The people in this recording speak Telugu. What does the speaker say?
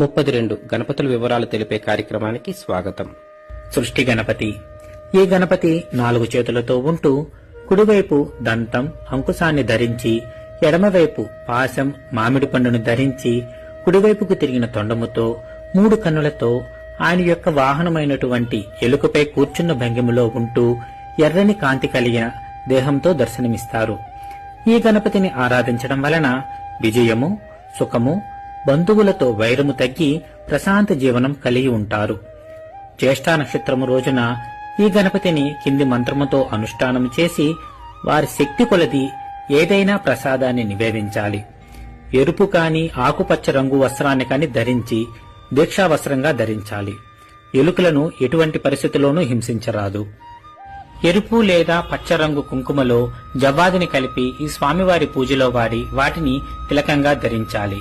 32 గణపతుల వివరాలు తెలిపే కార్యక్రమానికి స్వాగతం. సృష్టి గణపతి. ఈ గణపతి 4 చేతులతో ఉంటూ కుడివైపు దంతం అంకుశాన్ని ధరించి, ఎడమవైపు పాశం మామిడి పండును ధరించి, కుడివైపుకు తిరిగిన తొండముతో 3 కన్నులతో ఆయన యొక్క వాహనమైనటువంటి ఎలుకపై కూర్చున్న భంగిమలో ఉంటూ ఎర్రని కాంతి కలిగిన దేహంతో దర్శనమిస్తారు. ఈ గణపతిని ఆరాధించడం వలన విజయము, సుఖము, బంధువులతో వైరము తగ్గి ప్రశాంత జీవనం కలిగి ఉంటారు. జ్యేష్ఠా నక్షత్రము రోజున ఈ గణపతిని కింది మంత్రముతో అనుష్ఠానం చేసి వారి శక్తి కొలది ఏదైనా ప్రసాదాన్ని నివేదించాలి. ఎరుపు కాని ఆకుపచ్చ రంగు వస్త్రాన్ని కాని ధరించి దీక్షావస్త్రంగా ధరించాలి. ఎలుకలను ఎటువంటి పరిస్థితిలోనూ హింసించరాదు. ఎరుపు లేదా పచ్చ రంగు కుంకుమలో జవ్వాదిని కలిపి ఈ స్వామివారి పూజలో వాడి వాటిని తిలకంగా ధరించాలి.